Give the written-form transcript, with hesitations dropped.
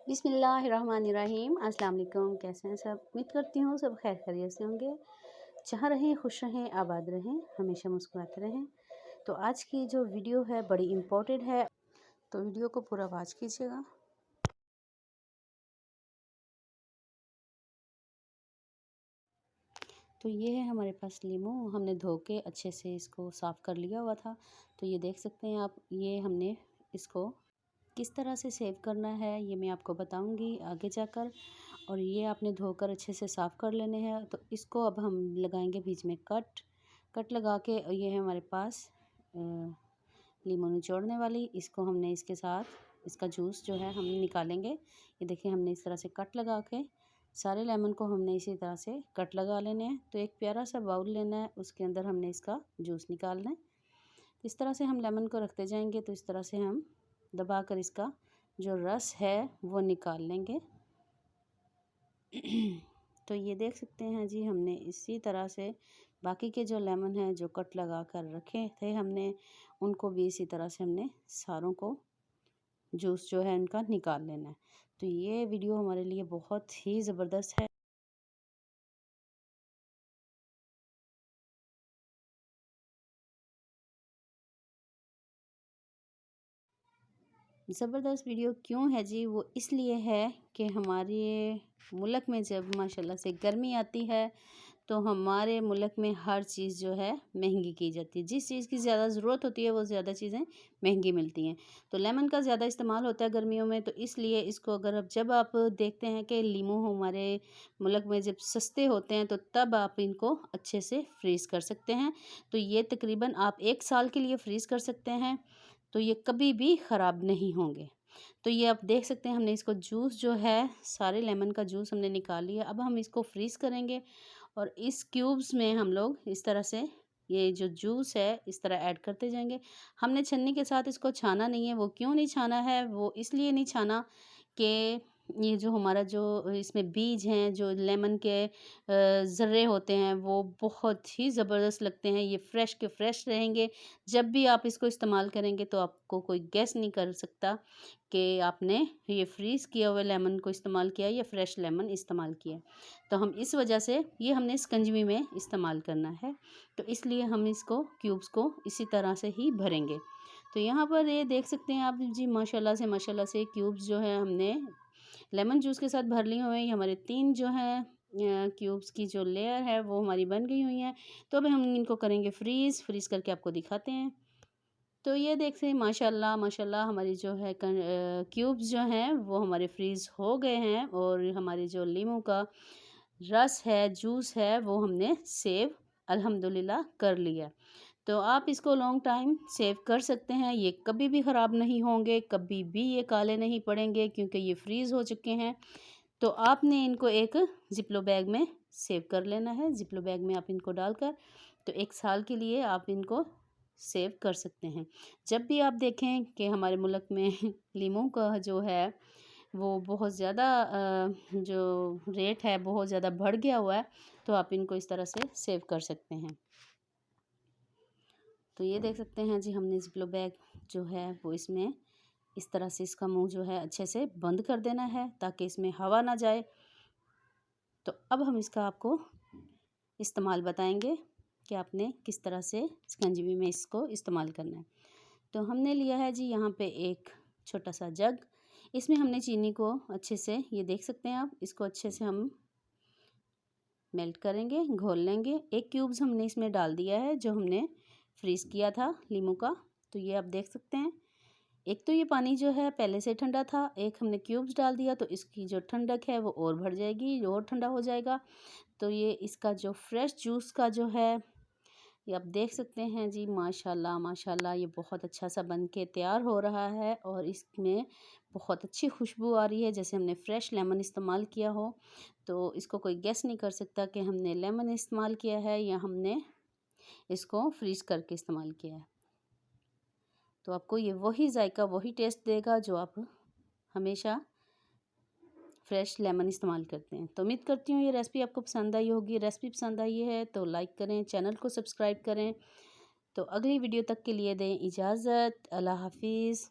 बिस्मिल्लाहिर्रहमानिर्रहीम। अस्सलाम वालेकुम। कैसे हैं सब? उम्मीद करती हूँ सब खैर खैरियत से होंगे। जहाँ रहें खुश रहें, आबाद रहें, हमेशा मुस्कुराते रहें। तो आज की जो वीडियो है बड़ी इम्पोर्टेंट है, तो वीडियो को पूरा वॉच कीजिएगा। तो ये है हमारे पास लीमू, हमने धो के अच्छे से इसको साफ़ कर लिया हुआ था। तो ये देख सकते हैं आप, ये हमने इसको किस तरह से सेव करना है ये मैं आपको बताऊंगी आगे जाकर। और ये आपने धोकर अच्छे से साफ़ कर लेने हैं। तो इसको अब हम लगाएंगे बीच में कट लगा के। ये है हमारे पास लीमू निचोड़ने वाली, इसको हमने इसके साथ इसका जूस जो है हम निकालेंगे। ये देखिए हमने इस तरह से कट लगा के सारे लेमन को हमने इसी तरह से कट लगा लेने हैं। तो एक प्यारा सा बाउल लेना है, उसके अंदर हमने इसका जूस निकालना है। इस तरह से हम लेमन को रखते जाएंगे तो इस तरह से हम दबा कर इसका जो रस है वो निकाल लेंगे। तो ये देख सकते हैं जी, हमने इसी तरह से बाकी के जो लेमन हैं जो कट लगा कर रखे थे हमने, उनको भी इसी तरह से हमने सारों को जूस जो है इनका निकाल लेना है। तो ये वीडियो हमारे लिए बहुत ही ज़बरदस्त है। ज़बरदस्त वीडियो क्यों है जी? वो इसलिए है कि हमारे मुल्क में जब माशाल्लाह से गर्मी आती है तो हमारे मुल्क में हर चीज़ जो है महंगी की जाती है। जिस चीज़ की ज़्यादा ज़रूरत होती है वो ज़्यादा चीज़ें महंगी मिलती हैं। तो लेमन का ज़्यादा इस्तेमाल होता है गर्मियों में, तो इसलिए इसको अगर जब आप देखते हैं कि लीमू हमारे मुल्क में जब सस्ते होते हैं तो तब आप इनको अच्छे से फ्रीज़ कर सकते हैं। तो ये तकरीबन आप 1 साल के लिए फ्रीज़ कर सकते हैं, तो ये कभी भी ख़राब नहीं होंगे। तो ये आप देख सकते हैं हमने इसको जूस जो है सारे लेमन का जूस हमने निकाल लिया। अब हम इसको फ्रीज़ करेंगे और इस क्यूब्स में हम लोग इस तरह से ये जो जूस है इस तरह ऐड करते जाएंगे। हमने छन्नी के साथ इसको छाना नहीं है। वो क्यों नहीं छाना है? वो इसलिए नहीं छाना कि ये जो हमारा जो इसमें बीज हैं, जो लेमन के ज़र्रे होते हैं वो बहुत ही ज़बरदस्त लगते हैं। ये फ़्रेश के फ़्रेश रहेंगे। जब भी आप इसको इस्तेमाल करेंगे तो आपको कोई गेस नहीं कर सकता कि आपने ये फ्रीज़ किया हुआ लेमन को इस्तेमाल किया या फ़्रेश लेमन इस्तेमाल किया। तो हम इस वजह से ये हमने स्कंजवी में इस्तेमाल करना है, तो इसलिए हम इसको क्यूब्स को इसी तरह से ही भरेंगे। तो यहाँ पर ये देख सकते हैं आप जी, माशाल्लाह से क्यूब्स जो है हमने लेमन जूस के साथ भर लिए हुए हैं। ये हमारे 3 जो हैं क्यूब्स की जो लेयर है वो हमारी बन गई हुई हैं। तो अब हम इनको करेंगे फ्रीज़ करके आपको दिखाते हैं। तो ये देखते हैं माशाल्लाह हमारी जो है क्यूब्स जो हैं वो हमारे फ्रीज़ हो गए हैं और हमारे जो लीमू का रस है, जूस है, वो हमने सेव अल्हम्दुलिल्लाह कर लिया। तो आप इसको लॉन्ग टाइम सेव कर सकते हैं। ये कभी भी ख़राब नहीं होंगे, कभी भी ये काले नहीं पड़ेंगे क्योंकि ये फ्रीज़ हो चुके हैं। तो आपने इनको एक ज़िप्लो बैग में सेव कर लेना है। ज़िप्लो बैग में आप इनको डालकर तो 1 साल के लिए आप इनको सेव कर सकते हैं। जब भी आप देखें कि हमारे मुल्क में लीमू का जो है वो बहुत ज़्यादा जो रेट है बहुत ज़्यादा बढ़ गया हुआ है, तो आप इनको इस तरह से सेव कर सकते हैं। तो ये देख सकते हैं जी, हमने ज़िप्लो बैग जो है वो इसमें इस तरह से इसका मुंह जो है अच्छे से बंद कर देना है ताकि इसमें हवा ना जाए। तो अब हम इसका आपको इस्तेमाल बताएंगे कि आपने किस तरह से शिकंजी में इसको इस्तेमाल करना है। तो हमने लिया है जी यहाँ पे एक छोटा सा जग। इसमें हमने चीनी को अच्छे से, ये देख सकते हैं आप, इसको अच्छे से हम मेल्ट करेंगे, घोल लेंगे। एक क्यूब्स हमने इसमें डाल दिया है जो हमने फ्रीज़ किया था लीमू का। तो ये आप देख सकते हैं, एक तो ये पानी जो है पहले से ठंडा था, एक हमने क्यूब्स डाल दिया तो इसकी जो ठंडक है वो और बढ़ जाएगी, और ठंडा हो जाएगा। तो ये इसका जो फ्रेश जूस का जो है ये आप देख सकते हैं जी, माशाल्लाह ये बहुत अच्छा सा बन के तैयार हो रहा है और इसमें बहुत अच्छी खुशबू आ रही है जैसे हमने फ़्रेश लेमन इस्तेमाल किया हो। तो इसको कोई गेस नहीं कर सकता कि हमने लेमन इस्तेमाल किया है या हमने इसको फ्रीज़ करके इस्तेमाल किया है। तो आपको ये वही जायका, वही टेस्ट देगा जो आप हमेशा फ्रेश लेमन इस्तेमाल करते हैं। तो उम्मीद करती हूँ ये रेसिपी आपको पसंद आई होगी। रेसिपी पसंद आई है तो लाइक करें, चैनल को सब्सक्राइब करें। तो अगली वीडियो तक के लिए दें इजाज़त। अल्लाह हाफ़िज़।